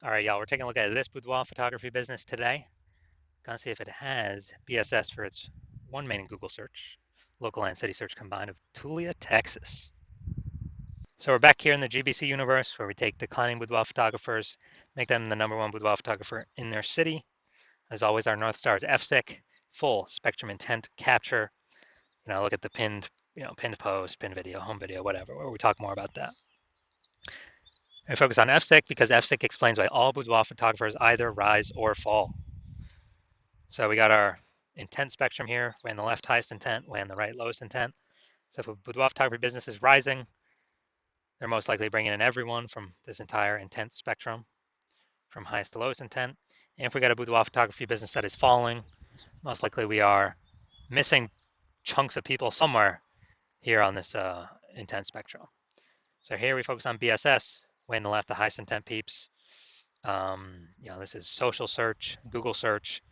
All right, y'all, we're taking a look at this boudoir photography business today. Gonna see if it has BSS for its one main Google search, local and city search combined of Tulia, Texas. So we're back here in the GBC universe where we take declining boudoir photographers, make them the number one boudoir photographer in their city. As always, our North Star is FSIC, full spectrum intent capture. Look at the pinned post, pinned video, home video, whatever, where we talk more about that. We focus on FSIC because FSIC explains why all boudoir photographers either rise or fall. So we got our intent spectrum here, way on the left highest intent, way on the right lowest intent. So if a boudoir photography business is rising, they're most likely bringing in everyone from this entire intent spectrum, from highest to lowest intent. And if we got a boudoir photography business that is falling, most likely we are missing chunks of people somewhere here on this intent spectrum. So here we focus on BSS, way on the left, the highest intent peeps. This is social search, Google search,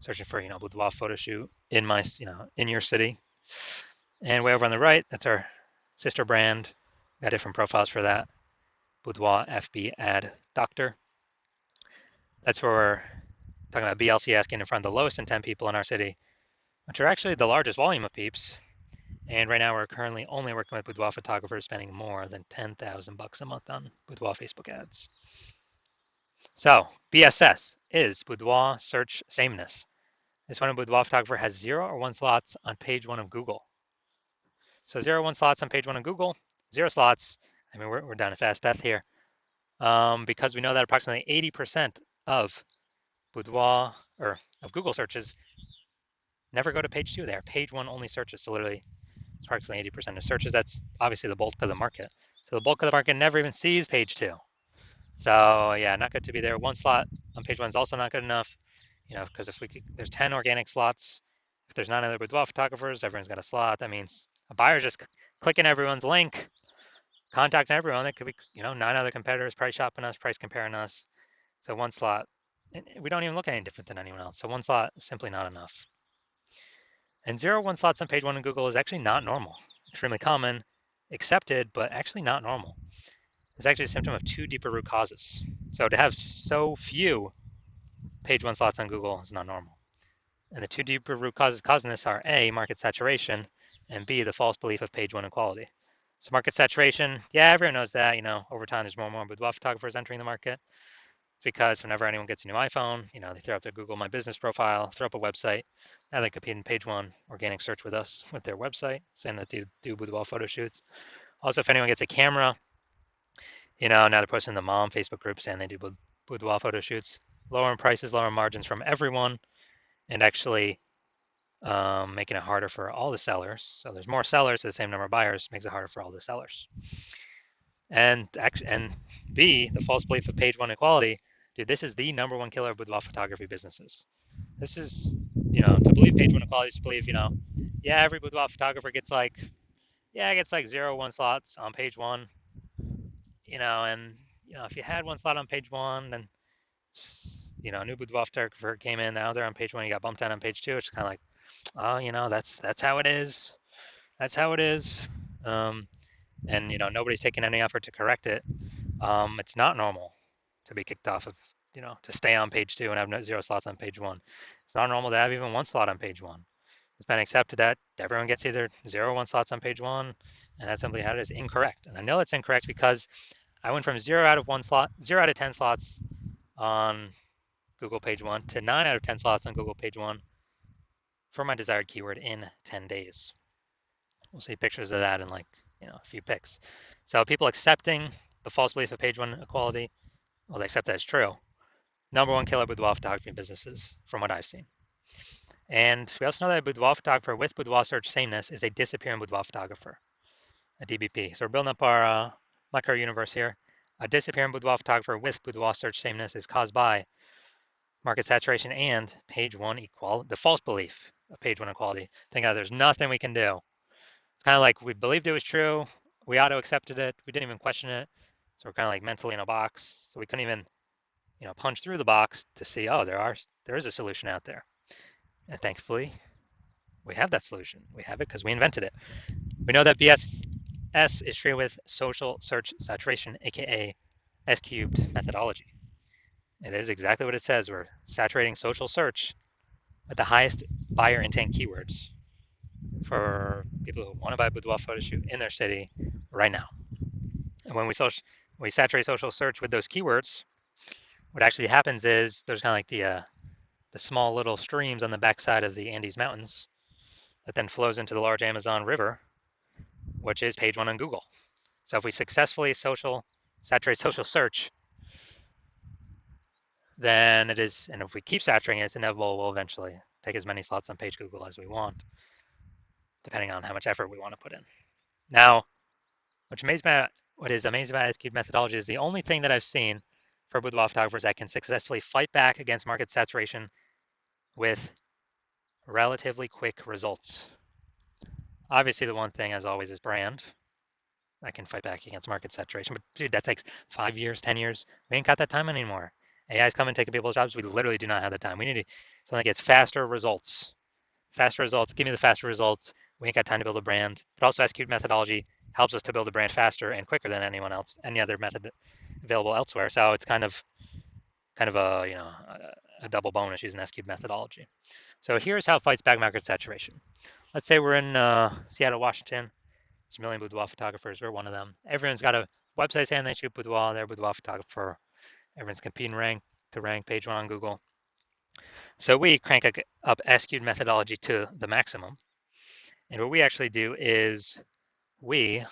searching for boudoir photo shoot in my in your city. And way over on the right, that's our sister brand. Got different profiles for that. Boudoir FB ad doctor. That's where we're talking about BLC asking in front of the lowest intent people in our city, which are actually the largest volume of peeps. And right now we're currently only working with boudoir photographers spending more than $10,000 a month on boudoir Facebook ads. So BSS is boudoir search sameness. This one boudoir photographer has 0 or 1 slots on page 1 of Google. So 0 or 1 slots on page 1 of Google, 0 slots. I mean, we're down to fast death here because we know that approximately 80% of boudoir or of Google searches never go to page 2. They are page 1 only searches. So literally, it's approximately 80% of searches. That's obviously the bulk of the market. So the bulk of the market never even sees page 2. So yeah, not good to be there. 1 slot on page 1 is also not good enough. Because if there's 10 organic slots, if there's 9 other boudoir photographers, everyone's got a slot. That means a buyer's just clicking everyone's link, contacting everyone. It could be, 9 other competitors price shopping us, price comparing us. So 1 slot, and we don't even look any different than anyone else. So 1 slot is simply not enough. And 0 1 slots on page 1 in Google is actually not normal. Extremely common, accepted, but actually not normal. It's actually a symptom of 2 deeper root causes. So to have so few page 1 slots on Google is not normal. And the 2 deeper root causes causing this are A, market saturation, and B, the false belief of page 1 equality. So market saturation, yeah, everyone knows that, over time there's more and more boudoir photographers entering the market. It's because whenever anyone gets a new iPhone, they throw up their Google My Business profile, throw up a website. Now they compete in page 1 organic search with us with their website, saying that they do boudoir photo shoots. Also, if anyone gets a camera, now they're posting in the mom Facebook group saying they do boudoir photo shoots. Lower prices, lower margins from everyone, and actually making it harder for all the sellers. So there's more sellers to the same number of buyers, makes it harder for all the sellers. And B, the false belief of page 1 equality. Dude, this is the number 1 killer of boudoir photography businesses. This is, to believe page 1 equality is to believe, yeah, every boudoir photographer gets like 0 1 slots on page 1, and if you had 1 slot on page 1, then a new boudoir photographer came in, now they're on page 1, you got bumped down on page 2. It's kind of like, oh, that's how it is. That's how it is. And nobody's taking any effort to correct it. It's not normal to be kicked off of, to stay on page 2 and have 0 slots on page 1. It's not normal to have even 1 slot on page 1. It's been accepted that everyone gets either 0 or 1 slots on page 1, and that's simply how it is. Incorrect. And I know it's incorrect because I went from 0 out of 1 slot, 0 out of 10 slots on Google page 1 to 9 out of 10 slots on Google page 1 for my desired keyword in 10 days. We'll see pictures of that in a few pics. So people accepting the false belief of page 1 equality, well, they accept that it's true. Number 1 killer boudoir photography businesses from what I've seen. And we also know that a boudoir photographer with boudoir search sameness is a disappearing boudoir photographer, a DBP. So we're building up our micro universe here. A disappearing boudoir photographer with boudoir search sameness is caused by market saturation and page 1 equality, the false belief of page 1 equality. Think that there's nothing we can do. It's kind of like we believed it was true, we auto accepted it, we didn't even question it. So we're kind of like mentally in a box. So we couldn't even, punch through the box to see, oh, there is a solution out there. And thankfully, we have that solution. We have it because we invented it. We know that BSS is treated with social search saturation, aka S cubed methodology. It is exactly what it says. We're saturating social search with the highest buyer intent keywords for people who want to buy boudoir photo shoot in their city right now. And when we saturate social search with those keywords, what actually happens is there's kind of like the small little streams on the backside of the Andes Mountains that then flows into the large Amazon River, which is page one on Google. So if we successfully saturate social search, then it is, and if we keep saturating it, it's inevitable we'll eventually take as many slots on page Google as we want, depending on how much effort we want to put in. Now, what is amazing about SQ methodology is the only thing that I've seen for boudoir photographers that can successfully fight back against market saturation with relatively quick results. Obviously, the one thing, as always, is brand. I can fight back against market saturation, but dude, that takes 5 years, 10 years. We ain't got that time anymore. AI is coming, taking people's jobs. We literally do not have the time. We need something that gets faster results. Faster results. Give me the faster results. We ain't got time to build a brand. But also, SQ methodology helps us to build a brand faster and quicker than anyone else, any other method available elsewhere. So it's kind of a a double bonus using SQ methodology. So here's how it fights back market saturation. Let's say we're in Seattle, Washington. There's a million boudoir photographers. We're one of them. Everyone's got a website saying they shoot boudoir. They're a boudoir photographer. Everyone's competing to rank page one on Google. So we crank up SQ'd methodology to the maximum. And what we actually do is we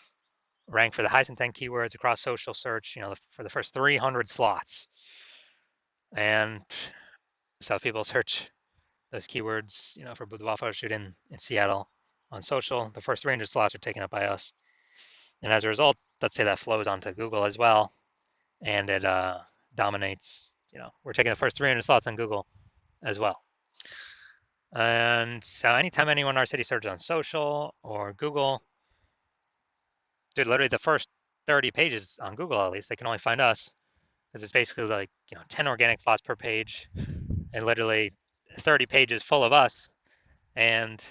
rank for the highest intent keywords across social search, for the first 300 slots. And so if people search those keywords, for boudoir photo shoot in Seattle on social, the first 300 slots are taken up by us. And as a result, let's say that flows onto Google as well, and it dominates. We're taking the first 300 slots on Google as well. And so anytime anyone in our city searches on social or Google, dude, literally the first 30 pages on Google, at least, they can only find us because it's basically like 10 organic slots per page, and literally 30 pages full of us. And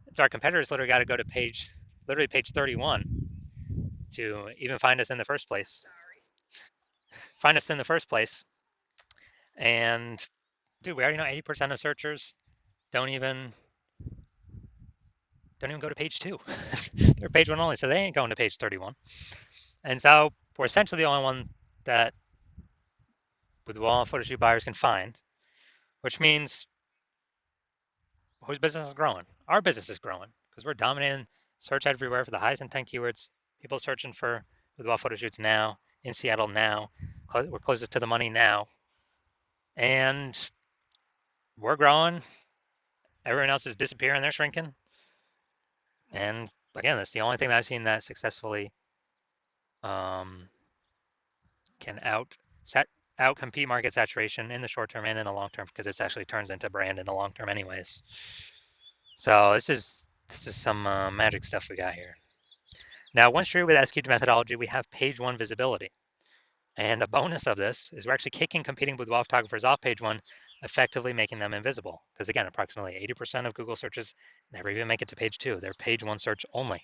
it's our competitors literally got to go to page 31 to even find us in the first place. Find us in the first place. And dude, we already know 80% of searchers don't even go to page two. They're page one only, so they ain't going to page 31. And so we're essentially the only one that boudoir photo shoot buyers can find, which means whose business is growing? Our business is growing because we're dominating search everywhere for the highest intent keywords. People searching for boudoir photo shoots now in Seattle now. We're closest to the money now, and we're growing. Everyone else is disappearing. They're shrinking. And again, that's the only thing that I've seen that successfully um, can outcompete market saturation in the short term and in the long term because this actually turns into brand in the long term anyways. So this is some magic stuff we got here. Now, once true with SQ methodology, we have page one visibility. And a bonus of this is we're actually kicking competing boudoir photographers off page one, effectively making them invisible. Because again, approximately 80% of Google searches never even make it to page two. They're page one search only.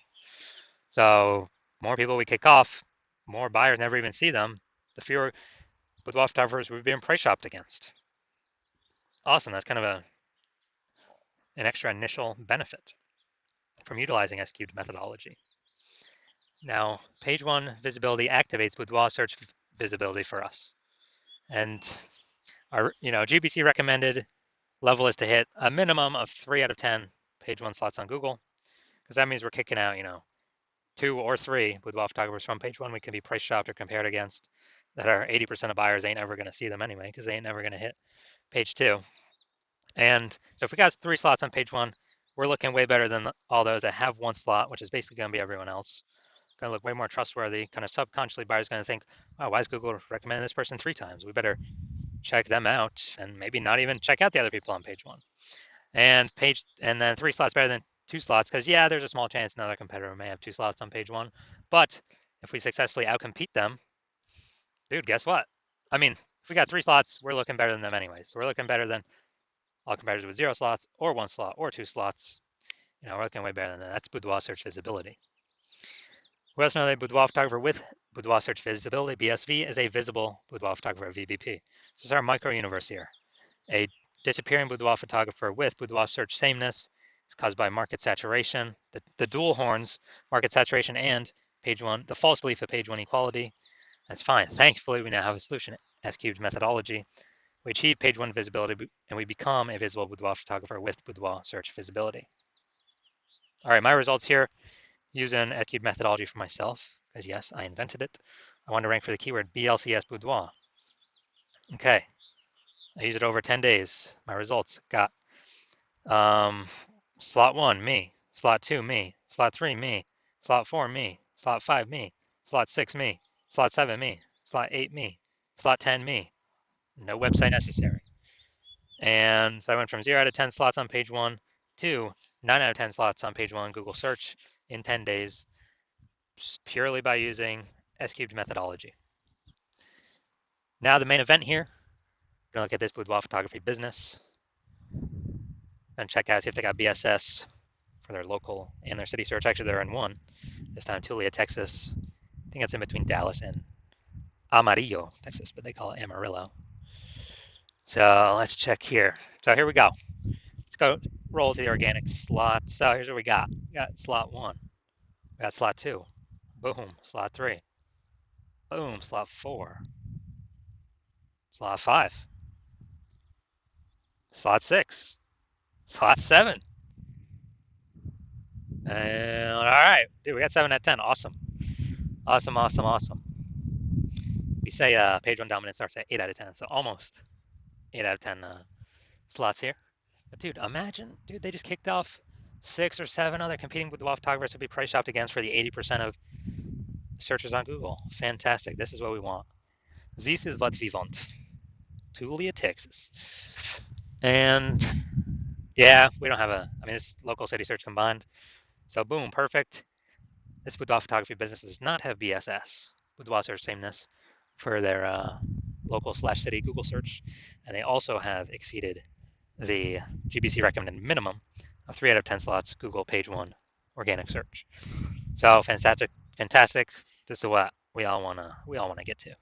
So more people we kick off, more buyers never even see them, the fewer boudoir photographers we've been price shopped against. Awesome. That's kind of an extra initial benefit from utilizing SQ'd methodology. Now, page one visibility activates boudoir search visibility for us. And our GBC recommended level is to hit a minimum of 3 out of 10 page one slots on Google, because that means we're kicking out, 2 or 3 boudoir photographers from page one we can be price shopped or compared against that are 80% of buyers ain't ever going to see them anyway because they ain't never going to hit page two. And so if we got 3 slots on page one, we're looking way better than all those that have 1 slot, which is basically going to be everyone else. Going to look way more trustworthy. Kind of subconsciously, buyers going to think, "Oh, why is Google recommending this person 3 times? We better check them out and maybe not even check out the other people on page one." And then 3 slots better than 2 slots because yeah, there's a small chance another competitor may have 2 slots on page one. But if we successfully outcompete them, dude, guess what? I mean, if we got 3 slots, we're looking better than them anyways. So we're looking better than all competitors with 0 slots or 1 slot or 2 slots. We're looking way better than that. That's boudoir search visibility. We also know that boudoir photographer with boudoir search visibility, BSV, is a visible boudoir photographer, VBP. So this is our micro universe here. A disappearing boudoir photographer with boudoir search sameness is caused by market saturation, the dual horns, market saturation and page one, the false belief of page one equality. That's fine. Thankfully, we now have a solution, S-cubed methodology. We achieve page one visibility and we become a visible boudoir photographer with boudoir search visibility. All right, my results here using S-cubed methodology for myself, because yes, I invented it. I want to rank for the keyword BLCS boudoir. Okay, I used it over 10 days. My results got slot 1, me. Slot 2, me. Slot 3, me. Slot 4, me. Slot 5, me. Slot 6, me. Slot 7, me. Slot 8, me. Slot 10, me. No website necessary. And so I went from 0 out of 10 slots on page 1 to 9 out of 10 slots on page 1 Google search in 10 days, purely by using S-cubed methodology. Now the main event here, we're going to look at this boudoir photography business and check out, see if they got BSS for their local and their city search. Actually, they're in one. This time, Tulia, Texas. I think it's in between Dallas and Amarillo, Texas, but they call it Amarillo. So let's check here. So here we go. Let's go roll to the organic slot. So here's what we got. We got slot 1. We got slot 2. Boom. Slot 3. Boom. Slot 4. Slot 5. Slot 6. Slot 7. And all right, dude, we got 7 out of 10. Awesome. Awesome, awesome, awesome. We say page 1 dominance starts at 8 out of 10, so almost 8 out of 10 slots here. But dude, imagine, dude, they just kicked off 6 or 7 other competing with the photographers to be price shopped against for the 80% of searches on Google. Fantastic. This is what we want. This is what we want. Tulia, Texas. And yeah, we don't have it's local city search combined. So boom, perfect. This boudoir photography business does not have BSS, boudoir search sameness, for their local/city Google search, and they also have exceeded the GBC recommended minimum of 3 out of 10 slots Google page 1 organic search. So fantastic, fantastic. This is what we all wanna get to.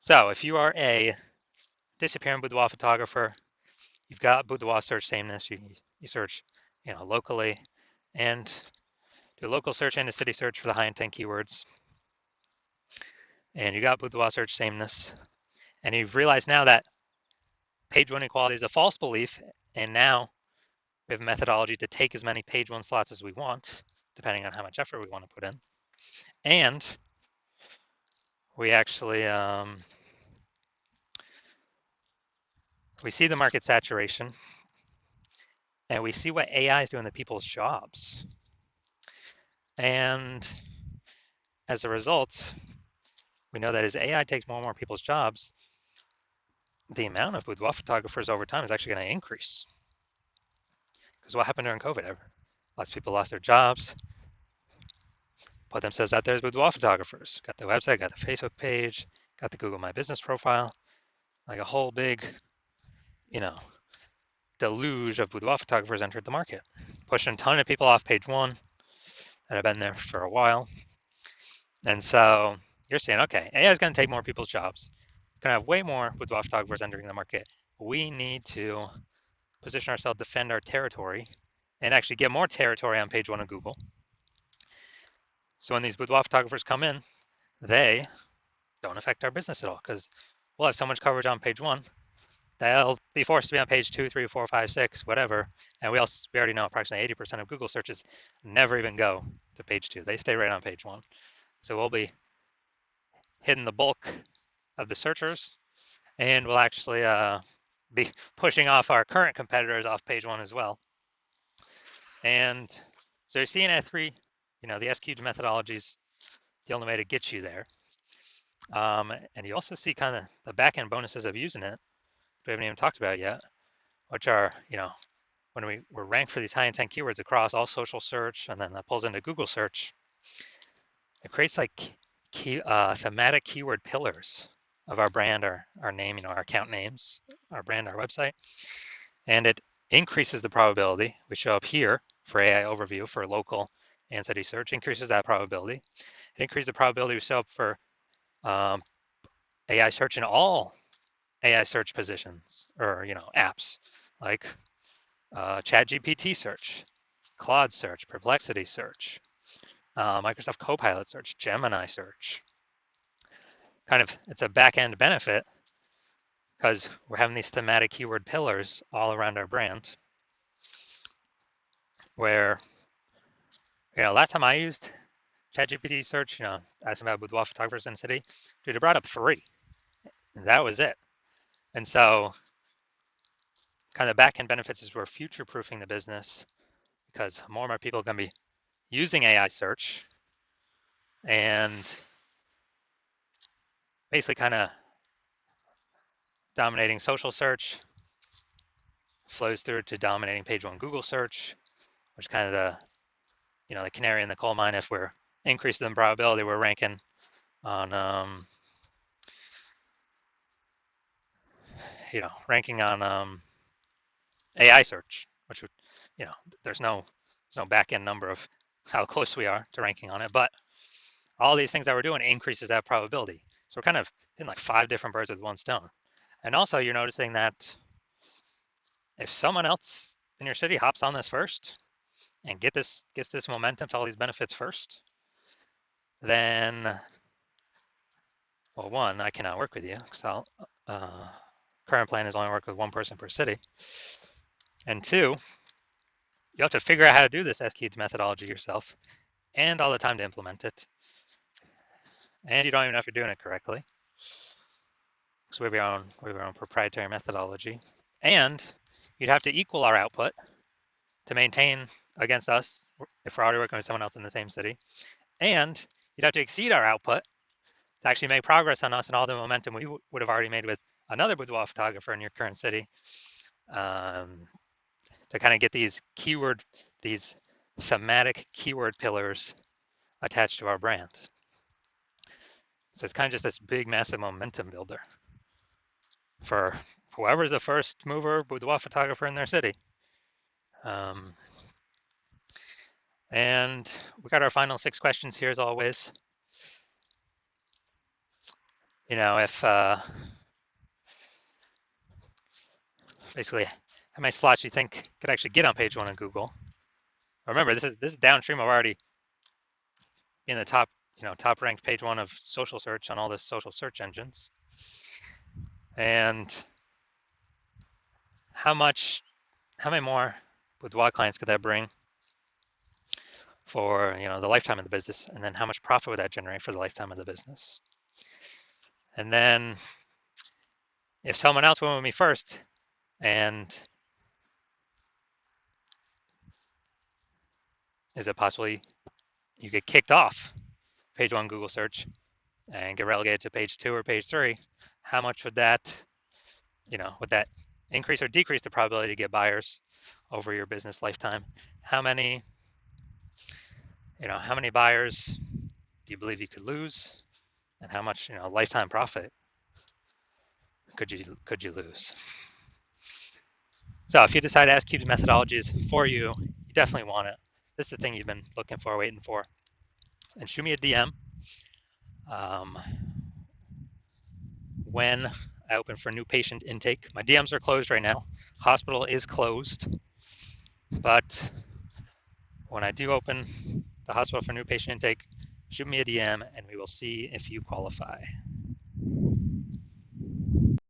So if you are a disappearing boudoir photographer, you've got boudoir search sameness. You search, locally, and do a local search and a city search for the high intent keywords. And you got boudoir search sameness. And you've realized now that page 1 equality is a false belief, and now we have a methodology to take as many page 1 slots as we want, depending on how much effort we want to put in. And we actually we see the market saturation, and we see what AI is doing to people's jobs. And as a result, we know that as AI takes more and more people's jobs, the amount of boudoir photographers over time is actually going to increase. Because what happened during COVID? Lots of people lost their jobs, put themselves out there as boudoir photographers, got the website, got the Facebook page, got the Google My Business profile, like a whole big, deluge of boudoir photographers entered the market, pushing a ton of people off page 1 that have been there for a while. And so you're saying, okay, AI is going to take more people's jobs. It's going to have way more boudoir photographers entering the market. We need to position ourselves, defend our territory, and actually get more territory on page 1 of Google. So when these boudoir photographers come in, they don't affect our business at all, because we'll have so much coverage on page 1, they'll be forced to be on page 2, 3, 4, 5, 6, whatever. And we already know approximately 80% of Google searches never even go to page 2. They stay right on page 1. So we'll be hitting the bulk of the searchers, and we'll actually be pushing off our current competitors off page 1 as well. And so you're seeing at 3, the S-cubed methodology is the only way to get you there. And you also see kind of the back-end bonuses of using it, we haven't even talked about yet, which are, when we're ranked for these high intent keywords across all social search, and then that pulls into Google search, it creates like thematic keyword pillars of our brand, our name, our account names, our brand, our website, and it increases the probability. We show up here for AI overview for local and city search, increases that probability. It increases the probability we show up for um, AI search in all AI search positions or apps like ChatGPT search, Claude search, Perplexity search, Microsoft Copilot search, Gemini search. Kind of, it's a back end benefit because we're having these thematic keyword pillars all around our brand. Where last time I used ChatGPT search, asking about boudoir photographers in the city, dude, it brought up 3. That was it. And so, kind of the back end benefits is we're future proofing the business because more and more people are going to be using AI search and basically kind of dominating social search, flows through to dominating page 1 Google search, which is kind of the canary in the coal mine. If we're increasing the probability, we're ranking on AI search, which would, there's no back end number of how close we are to ranking on it, but all these things that we're doing increases that probability. So we're kind of hitting like 5 different birds with one stone. And also you're noticing that if someone else in your city hops on this first and gets this momentum to all these benefits first, then, well, one, I cannot work with you because current plan is only work with one person per city. And 2, you have to figure out how to do this SQ methodology yourself and all the time to implement it. And you don't even know if you're doing it correctly. So we have our own proprietary methodology. And you'd have to equal our output to maintain against us if we're already working with someone else in the same city. And you'd have to exceed our output to actually make progress on us and all the momentum we would have already made with another boudoir photographer in your current city, to kind of get these thematic keyword pillars attached to our brand. So it's kind of just this big, massive momentum builder for whoever's the first mover boudoir photographer in their city. And we got our final 6 questions here as always. If basically how many slots you think could actually get on page 1 of Google. Remember, this is downstream of already in the top ranked page 1 of social search on all the social search engines. And how many more boudoir clients could that bring for the lifetime of the business, and then how much profit would that generate for the lifetime of the business? And then if someone else went with me first and is it possible you get kicked off page 1 Google search and get relegated to page 2 or page 3, how much would that increase or decrease the probability to get buyers over your business lifetime? How many buyers do you believe you could lose, and how much lifetime profit could you lose? So if you decide to SQ methodology is for you, you definitely want it. This is the thing you've been looking for, waiting for. And shoot me a DM when I open for new patient intake. My DMs are closed right now. Hospital is closed, but when I do open the hospital for new patient intake, shoot me a DM and we will see if you qualify.